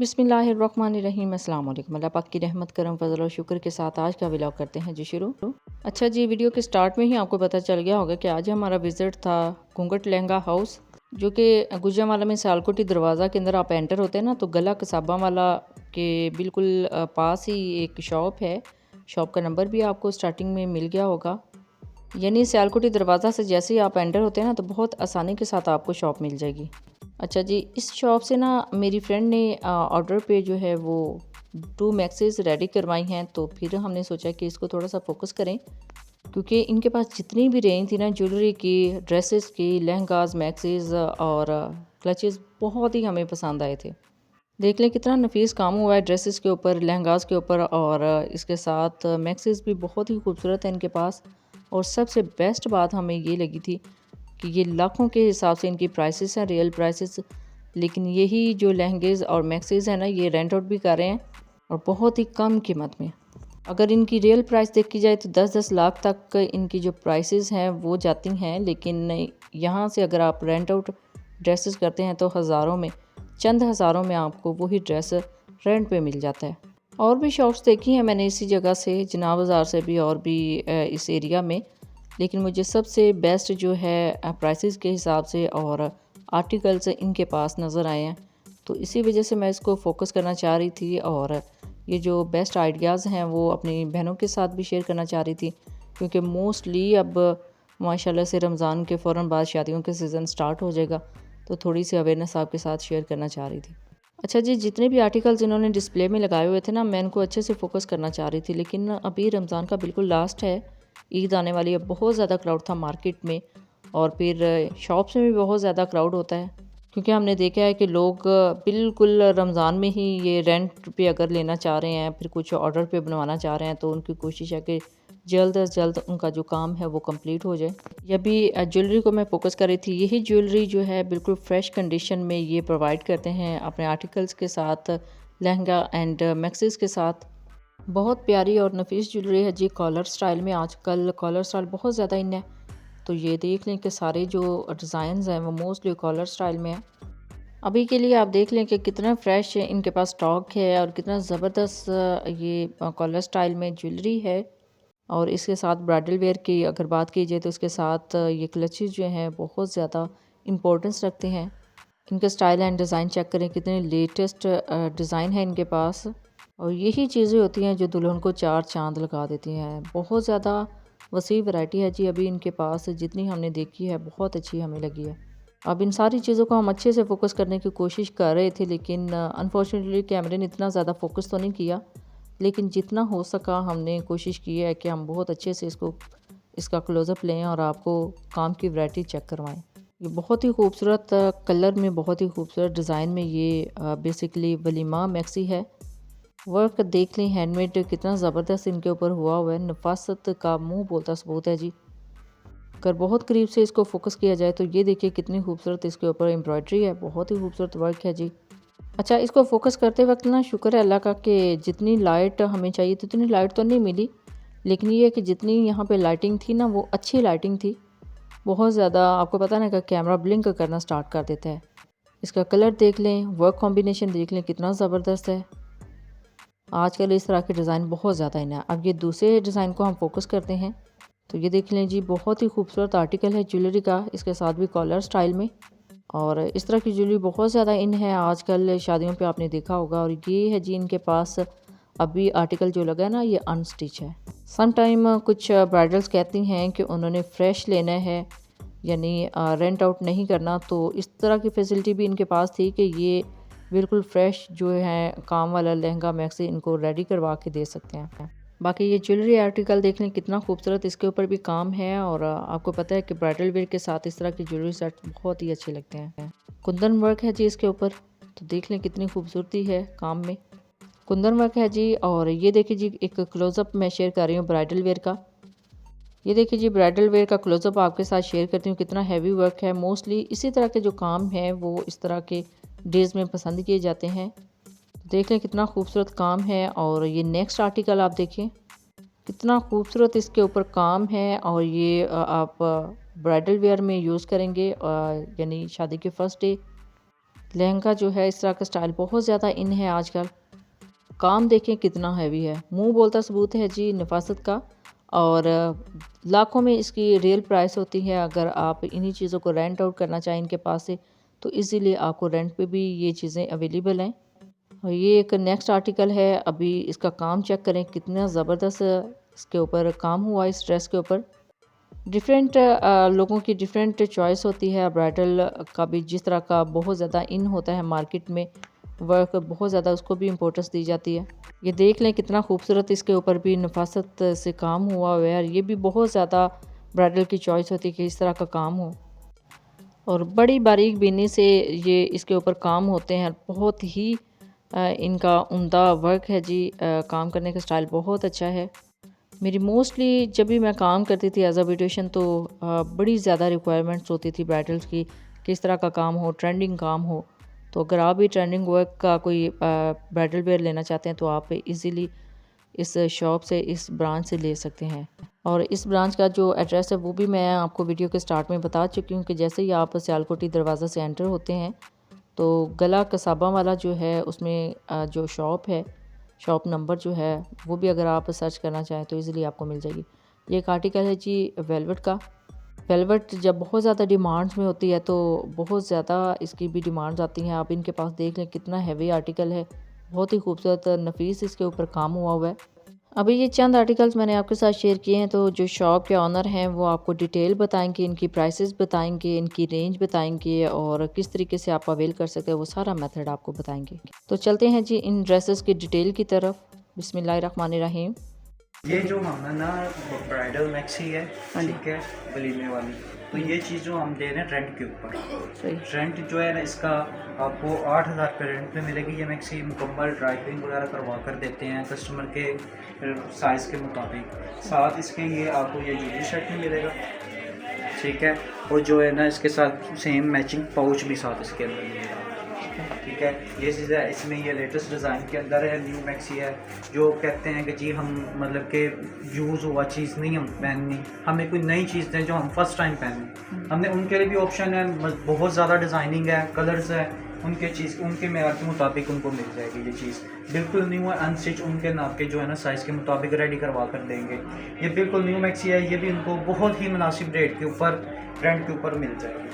बिस्मिल्लाहिर्रहमानिर्रहीम। अस्सलाम वालेकुम। अल्लाह पाक की रहमत करम फजल और शुक्र के साथ आज का व्लॉग करते हैं जी शुरू। अच्छा जी, वीडियो के स्टार्ट में ही आपको पता चल गया होगा कि आज हमारा विज़िट था घूंघट लहंगा हाउस, जो कि गुजरांवाला में सियालकोटी दरवाज़ा के अंदर आप एंटर होते हैं ना, तो गला कसाबा वाला के बिल्कुल पास ही एक शॉप है। शॉप का नंबर भी आपको स्टार्टिंग में मिल गया होगा। यानी सियालकोटी दरवाज़ा से जैसे ही आप एंटर होते हैं ना, तो बहुत आसानी के साथ आपको शॉप मिल जाएगी। अच्छा जी, इस शॉप से ना मेरी फ्रेंड ने ऑर्डर पे जो है वो 2 मैक्सीज़ रेडी करवाई हैं, तो फिर हमने सोचा कि इसको थोड़ा सा फोकस करें, क्योंकि इनके पास जितनी भी रेंज थी ना ज्वेलरी की, ड्रेसेस की, लहंगास, मैक्सीज़ और क्लचेस बहुत ही हमें पसंद आए थे। देख लें कितना नफीस काम हुआ है ड्रेसेस के ऊपर, लहंगास के ऊपर, और इसके साथ मैक्सीज़ भी बहुत ही खूबसूरत है इनके पास। और सबसे बेस्ट बात हमें ये लगी थी कि ये लाखों के हिसाब से इनकी प्राइसेस हैं, रियल प्राइसेस, लेकिन यही जो लहंगेज़ और मैक्सीज़ हैं ना, ये रेंट आउट भी कर रहे हैं और बहुत ही कम कीमत में। अगर इनकी रियल प्राइस देखी जाए तो 10-10 लाख तक इनकी जो प्राइसेस हैं वो जाती हैं, लेकिन यहाँ से अगर आप रेंट आउट ड्रेसेस करते हैं तो हज़ारों में, चंद हज़ारों में आपको वही ड्रेस रेंट पे मिल जाता है। और भी शॉप्स देखी हैं मैंने इसी जगह से, जिनाब बाज़ार से भी और भी इस एरिया में, लेकिन मुझे सबसे बेस्ट जो है प्राइसेस के हिसाब से और आर्टिकल्स इनके पास नज़र आए हैं, तो इसी वजह से मैं इसको फोकस करना चाह रही थी। और ये जो बेस्ट आइडियाज़ हैं वो अपनी बहनों के साथ भी शेयर करना चाह रही थी, क्योंकि मोस्टली अब माशाल्लाह से रमज़ान के फ़ौरन बाद शादियों के सीज़न स्टार्ट हो जाएगा, तो थोड़ी सी अवेयरनेस आपके साथ शेयर करना चाह रही थी। अच्छा जी, जितने भी आर्टिकल्स इन्होंने डिस्प्ले में लगाए हुए थे ना, मैं इनको अच्छे से फोकस करना चाह रही थी, लेकिन अभी रमज़ान का बिल्कुल लास्ट है, ईद आने वाली है, बहुत ज़्यादा क्राउड था मार्केट में, और फिर शॉप्स में भी बहुत ज़्यादा क्राउड होता है, क्योंकि हमने देखा है कि लोग बिल्कुल रमज़ान में ही ये रेंट पे अगर लेना चाह रहे हैं, फिर कुछ ऑर्डर पे बनवाना चाह रहे हैं, तो उनकी कोशिश है कि जल्द अज़ जल्द उनका जो काम है वो कंप्लीट हो जाए। या भी ज्वेलरी को मैं फोकस कर रही थी, यही ज्वेलरी जो है बिल्कुल फ्रेश कंडीशन में ये प्रोवाइड करते हैं अपने आर्टिकल्स के साथ, लहंगा एंड मैक्सीज़ के साथ। बहुत प्यारी और नफीस ज्वेलरी है जी, कॉलर स्टाइल में। आजकल कॉलर स्टाइल बहुत ज़्यादा इन है, तो ये देख लें कि सारे जो डिज़ाइंस हैं वो मोस्टली कॉलर स्टाइल में है। अभी के लिए आप देख लें कि कितना फ्रेश है इनके पास स्टॉक है और कितना ज़बरदस्त ये कॉलर स्टाइल में ज्वेलरी है। और इसके साथ ब्राइडल वेयर की अगर बात की जाए तो इसके साथ ये क्लचेस जो हैं बहुत ज़्यादा इम्पोर्टेंस रखते हैं। इनका स्टाइल एंड डिज़ाइन चेक करें, कितने लेटेस्ट डिज़ाइन है इनके पास, और यही चीज़ें होती हैं जो दुल्हन को चार चांद लगा देती हैं। बहुत ज़्यादा वसी वैरायटी है जी अभी इनके पास, जितनी हमने देखी है बहुत अच्छी हमें लगी है। अब इन सारी चीज़ों को हम अच्छे से फोकस करने की कोशिश कर रहे थे, लेकिन अनफॉर्चुनेटली कैमरे ने इतना ज़्यादा फोकस तो नहीं किया, लेकिन जितना हो सका हमने कोशिश की है कि हम बहुत अच्छे से इसका क्लोज़अप लें और आपको काम की वैरायटी चेक करवाएं। ये बहुत ही खूबसूरत कलर में, बहुत ही खूबसूरत डिज़ाइन में ये बेसिकली वलीमा मैक्सी है। वर्क देख लें, हैंडमेड कितना ज़बरदस्त इनके ऊपर हुआ है, नफासत का मुंह बोलता सबूत है जी। अगर बहुत करीब से इसको फोकस किया जाए तो ये देखिए कितनी खूबसूरत इसके ऊपर एम्ब्रॉयडरी है, बहुत ही खूबसूरत वर्क है जी। अच्छा, इसको फोकस करते वक्त ना शुक्र है अल्लाह का कि जितनी लाइट हमें चाहिए थी उतनी लाइट तो नहीं मिली, लेकिन ये है कि जितनी यहाँ पे लाइटिंग थी ना वो अच्छी लाइटिंग थी। बहुत ज़्यादा आपको पता ना कि कैमरा ब्लिंक करना स्टार्ट कर देता है। इसका कलर देख लें, वर्क कॉम्बिनेशन देख लें कितना ज़बरदस्त है। आजकल इस तरह के डिज़ाइन बहुत ज़्यादा इन है। अब ये दूसरे डिज़ाइन को हम फोकस करते हैं, तो ये देख लें जी, बहुत ही खूबसूरत आर्टिकल है ज्वेलरी का, इसके साथ भी कॉलर स्टाइल में। और इस तरह की ज्वेलरी बहुत ज़्यादा इन है आजकल, शादियों पे आपने देखा होगा। और ये है जी इनके पास अभी आर्टिकल जो लगा है ना, ये अनस्टिच है। सम टाइम कुछ ब्राइडल्स कहती हैं कि उन्होंने फ़्रेश लेना है, यानी रेंट आउट नहीं करना, तो इस तरह की फैसिलिटी भी इनके पास थी कि ये बिल्कुल फ़्रेश जो है काम वाला लहंगा मैक्सी इनको रेडी करवा के दे सकते हैं। बाकी ये ज्वेलरी आर्टिकल देख लें कितना खूबसूरत इसके ऊपर भी काम है, और आपको पता है कि ब्राइडल वेयर के साथ इस तरह के ज्वेलरी सेट बहुत ही अच्छे लगते हैं। कुंदन वर्क है जी इसके ऊपर, तो देख लें कितनी खूबसूरती है काम में। कुंदन वर्क है जी। और ये देखिए जी, एक क्लोज़अप मैं शेयर कर रही हूँ ब्राइडल वेयर का। ये देखिए जी, ब्राइडल वेयर का क्लोज़अप आपके साथ शेयर करती हूँ, कितना हैवी वर्क है। मोस्टली इसी तरह के जो काम है वो इस तरह के डेज़ में पसंद किए जाते हैं। देख लें कितना खूबसूरत काम है। और ये नेक्स्ट आर्टिकल आप देखें कितना खूबसूरत इसके ऊपर काम है, और ये आप ब्राइडल वेयर में यूज़ करेंगे, यानी शादी के फर्स्ट डे। लहंगा जो है इस तरह का स्टाइल बहुत ज़्यादा इन है आजकल। काम देखें कितना हैवी है, मुंह बोलता सबूत है जी नफासत का। और लाखों में इसकी रियल प्राइस होती है। अगर आप इन्हीं चीज़ों को रेंट आउट करना चाहें इनके पास से तो इजीली आपको रेंट पे भी ये चीज़ें अवेलेबल हैं। और ये एक नेक्स्ट आर्टिकल है, अभी इसका काम चेक करें कितना ज़बरदस्त इसके ऊपर काम हुआ इस ड्रेस के ऊपर। डिफरेंट लोगों की डिफरेंट चॉइस होती है। ब्राइडल का भी जिस तरह का बहुत ज़्यादा इन होता है मार्केट में वर्क, बहुत ज़्यादा उसको भी इम्पोर्टेंस दी जाती है। ये देख लें कितना खूबसूरत इसके ऊपर भी नफासत से काम हुआ हुआ है। ये भी बहुत ज़्यादा ब्राइडल की चॉइस होती है कि इस तरह का काम हो, और बड़ी बारीक बीनी से ये इसके ऊपर काम होते हैं। बहुत ही इनका उम्दा वर्क है जी। काम करने का स्टाइल बहुत अच्छा है। मेरी मोस्टली जब भी मैं काम करती थी एज अ ब्यूटिशियन तो बड़ी ज़्यादा रिक्वायरमेंट्स होती थी ब्राइडल्स की, किस तरह का काम हो, ट्रेंडिंग काम हो। तो अगर आप भी ट्रेंडिंग वर्क का कोई ब्राइडल वेयर लेना चाहते हैं तो आप इजीली इस शॉप से, इस ब्रांच से ले सकते हैं। और इस ब्रांच का जो एड्रेस है वो भी मैं आपको वीडियो के स्टार्ट में बता चुकी हूँ कि जैसे ही आप सियालकोटी दरवाज़ा से एंटर होते हैं तो गला कसाबा वाला जो है उसमें जो शॉप है, शॉप नंबर जो है वो भी अगर आप सर्च करना चाहें तो इजीली आपको मिल जाएगी। ये एक आर्टिकल है जी वेलवेट का। वेलवेट जब बहुत ज़्यादा डिमांड्स में होती है तो बहुत ज़्यादा इसकी भी डिमांड्स आती हैं। आप इनके पास देख लें कितना हैवी आर्टिकल है, बहुत ही खूबसूरत नफीस इसके ऊपर काम हुआ हुआ है। अभी ये चंद आर्टिकल्स मैंने आपके साथ शेयर किए हैं, तो जो शॉप के ऑनर हैं वो आपको डिटेल बताएंगे, इनकी प्राइसेस बताएंगे, इनकी रेंज बताएंगे और किस तरीके से आप अवेल कर सकते हैं वो सारा मेथड आपको बताएंगे। तो चलते हैं जी इन ड्रेसेस की डिटेल की तरफ। बिस्मिल्लाहिर्रहमानिर्रहीम। ये जो हमारा ना ब्राइडल मैक्सी है, ठीक है, वलीमे वाली, तो ये चीज़ जो हम दे रहे हैं रेंट के ऊपर। रेंट जो है ना इसका आपको 8,000 रुपये रेंट पे मिलेगी। ये मैक्सी मुकम्मल ड्राइविंग वगैरह करवा कर देते हैं कस्टमर के साइज़ के मुताबिक। साथ इसके ये आपको ये जूली शर्ट में मिलेगा, ठीक है, और जो है ना इसके साथ सेम मैचिंग पाउच भी साथ इसके अंदर मिलेगा, ठीक है। ये चीज़ है, इसमें ये लेटेस्ट डिज़ाइन के अंदर है, न्यू मैक्सी है। जो कहते हैं कि जी हम मतलब कि यूज़ हुआ चीज़ नहीं हम पहननी, हमें कोई नई चीज़ दें जो हम फर्स्ट टाइम पहनें, हमने उनके लिए भी ऑप्शन है। बहुत ज़्यादा डिज़ाइनिंग है, कलर्स है, उनके मेयार के मुताबिक उनको मिल जाएगी। ये चीज़ बिल्कुल न्यू है, अनस्टिच उनके नाप के जो है ना साइज़ के मुताबिक रेडी करवा कर देंगे। ये बिल्कुल न्यू मैक्सी है, ये भी उनको बहुत ही मुनासिब रेट के ऊपर रेंट के ऊपर मिल जाएगी,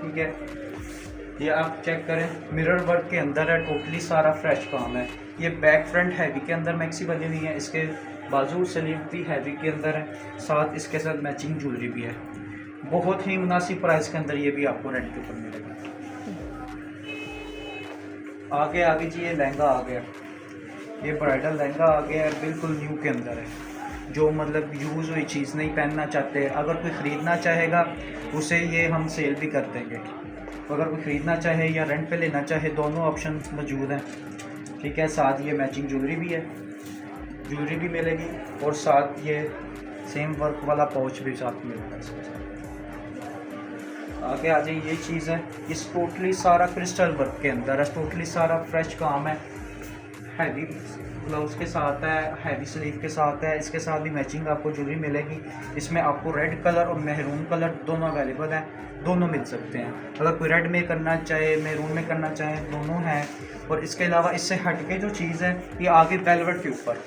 ठीक है। ये आप चेक करें, मिरर वर्क के अंदर है, टोटली सारा फ्रेश काम है। ये बैक फ्रंट हैवी के अंदर मैक्सी बनी हुई है, इसके बाजू स्लीव भी हैवी के अंदर है, साथ इसके साथ मैचिंग ज्वेलरी भी है। बहुत ही मुनासिब प्राइस के अंदर ये भी आपको रेंट के ऊपर मिलेगा। आगे आगे जी ये लहंगा आ गया, ये ब्राइडल लहंगा आ गया है, बिल्कुल न्यू के अंदर है। जो मतलब यूज़ हुई चीज़ नहीं पहनना चाहते, अगर कोई ख़रीदना चाहेगा उसे ये हम सेल भी कर देंगे। अगर कोई ख़रीदना चाहे या रेंट पे लेना चाहे, दोनों ऑप्शन मौजूद हैं, ठीक है। साथ ये मैचिंग ज्वेलरी भी है, ज्वेलरी भी मिलेगी, और साथ ये सेम वर्क वाला पाउच भी साथ मिलेगा इसके साथ। आगे आ जाइए, ये चीज़ है, इस टोटली सारा क्रिस्टल वर्क के अंदर है, टोटली सारा फ्रेश काम है। हैवी ग्लव्स के साथ है, हैवी स्लीव के साथ है, इसके साथ भी मैचिंग आपको ज्वेलरी मिलेगी। इसमें आपको रेड कलर और मेहरून कलर दोनों अवेलेबल हैं, दोनों मिल सकते हैं। अगर कोई रेड में करना चाहे, मेहरून में करना चाहे, दोनों हैं। और इसके अलावा इससे हटके जो चीज़ है ये आगे वेलवेट के ऊपर,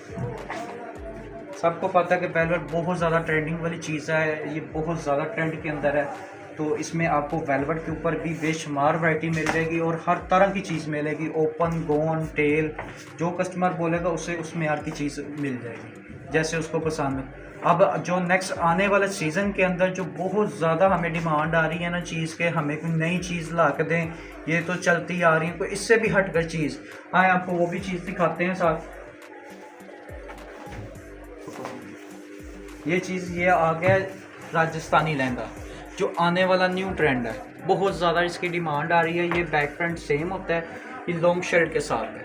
सबको पता है कि वेलवेट बहुत ज़्यादा ट्रेंडिंग वाली चीज़ है, ये बहुत ज़्यादा ट्रेंड के अंदर है। तो इसमें आपको वेलवेट के ऊपर भी बेशुमार वैरायटी मिल जाएगी और हर तरह की चीज़ मिलेगी, ओपन, गोन, टेल, जो कस्टमर बोलेगा उसे उस मेयार की चीज़ मिल जाएगी जैसे उसको पसंद है। अब जो नेक्स्ट आने वाले सीज़न के अंदर जो बहुत ज़्यादा हमें डिमांड आ रही है ना चीज़ के, हमें कोई नई चीज़ ला के दें, ये तो चलती आ रही है, कोई इससे भी हटकर चीज़ आए, आपको वो भी चीज़ दिखाते हैं साथ। ये चीज़ ये आ गया राजस्थानी लहंगा, जो आने वाला न्यू ट्रेंड है, बहुत ज़्यादा इसकी डिमांड आ रही है। ये बैक फ्रंट सेम होता है, ये लॉन्ग शर्ट के साथ है,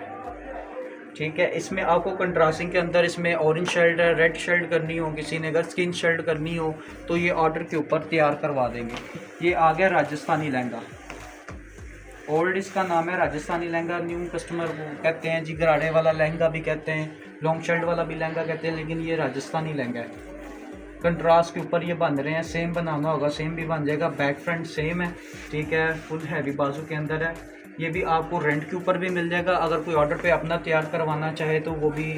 ठीक है। इसमें आपको कंट्रास्टिंग के अंदर इसमें ऑरेंज शर्ट है, रेड शर्ट करनी हो, किसी ने अगर स्किन शर्ट करनी हो तो ये ऑर्डर के ऊपर तैयार करवा देंगे। ये आ गया राजस्थानी लहंगा, ओल्ड इसका नाम है राजस्थानी लहंगा, न्यू कस्टमर कहते हैं जी गराड़े वाला लहंगा भी कहते हैं, लॉन्ग शर्ट वाला भी लहंगा कहते हैं, लेकिन ये राजस्थानी लहंगा है। कंट्रास्ट के ऊपर ये बन रहे हैं, सेम बनाना होगा सेम भी बन जाएगा। बैक फ्रंट सेम है, ठीक है, फुल हैवी बाजू के अंदर है, ये भी आपको रेंट के ऊपर भी मिल जाएगा। अगर कोई ऑर्डर पे अपना तैयार करवाना चाहे तो वो भी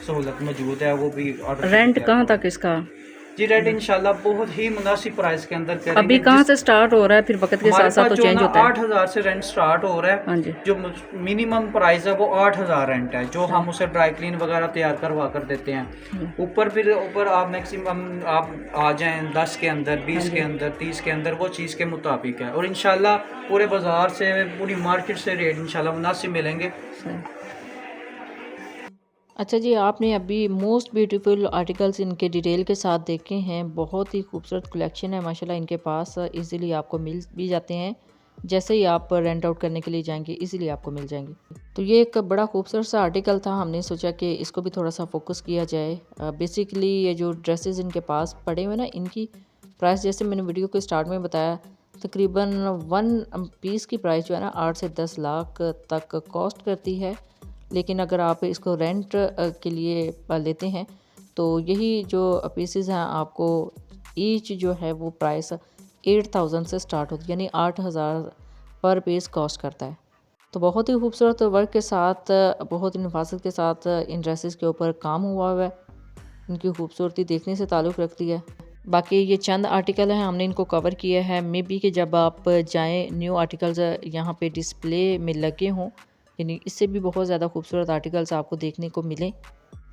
सहूलत मौजूद है, वो भी ऑर्डर रेंट कहाँ तक इसका? जी रेंट इंशाल्लाह बहुत ही मुनासिब प्राइस के अंदर करेंगे। अभी कहाँ से स्टार्ट हो रहा है, फिर वक्त के साथ साथ तो चेंज होता है? 8,000 से रेंट स्टार्ट हो रहा है। हाँ जी। जो मिनिमम प्राइस है वो 8,000 रेंट है, जो हम उसे ड्राई क्लीन वगैरह तैयार करवा कर देते हैं। ऊपर फिर ऊपर आप मैक्सिमम आप आ जाएं 10 के अंदर, 20 के अंदर, 30 के अंदर, वो चीज़ के मुताबिक है। और इंशाल्लाह पूरे बाजार से, पूरी मार्केट से रेट इंशाल्लाह मुनासिब मिलेंगे। अच्छा जी, आपने अभी मोस्ट ब्यूटीफुल आर्टिकल्स इनके डिटेल के साथ देखे हैं। बहुत ही खूबसूरत कलेक्शन है माशाल्लाह इनके पास। इजीली आपको मिल भी जाते हैं, जैसे ही आप रेंट आउट करने के लिए जाएंगे इजीली आपको मिल जाएंगे। तो ये एक बड़ा खूबसूरत सा आर्टिकल था, हमने सोचा कि इसको भी थोड़ा सा फोकस किया जाए। बेसिकली ये जो ड्रेसेस इनके पास पड़े हुए ना, इनकी प्राइस जैसे मैंने वीडियो के स्टार्ट में बताया, तकरीबन 1 पीस की प्राइस जो है ना 8 से 10 लाख तक कॉस्ट करती है। लेकिन अगर आप इसको रेंट के लिए लेते हैं तो यही जो पीसेस हैं आपको ईच जो है वो प्राइस 8,000 से स्टार्ट होती है, यानी 8,000 पर पीस कॉस्ट करता है। तो बहुत ही खूबसूरत वर्क के साथ, बहुत ही नफासत के साथ इन ड्रेसेस के ऊपर काम हुआ है। इनकी खूबसूरती देखने से ताल्लुक़ रखती है। बाकी ये चंद आर्टिकल हैं, हमने इनको कवर किया है। मे बी कि जब आप जाएँ न्यू आर्टिकल्स यहाँ पे डिस्प्ले में लगे हों, यानी इससे भी बहुत ज़्यादा खूबसूरत आर्टिकल्स आपको देखने को मिले।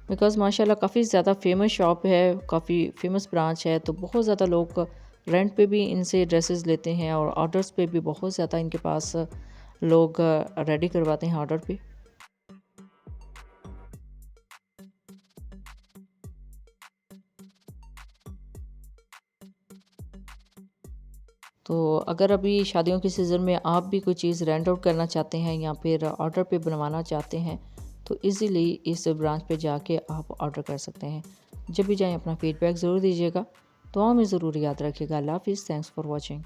बिकॉज़ माशाल्लाह काफ़ी ज़्यादा फेमस शॉप है, काफ़ी फेमस ब्रांच है, तो बहुत ज़्यादा लोग रेंट पे भी इनसे ड्रेसेस लेते हैं और ऑर्डर्स पे भी बहुत ज़्यादा इनके पास लोग रेडी करवाते हैं ऑर्डर पे। तो अगर अभी शादियों के सीज़न में आप भी कोई चीज़ रेंट आउट करना चाहते हैं या फिर ऑर्डर पे बनवाना चाहते हैं तो इजीली इस ब्रांच पे जाके आप ऑर्डर कर सकते हैं। जब भी जाएं अपना फीडबैक ज़रूर दीजिएगा। दुआ में ज़रूर याद रखिएगा। अल्लाह हाफ़िज़। Thanks for watching.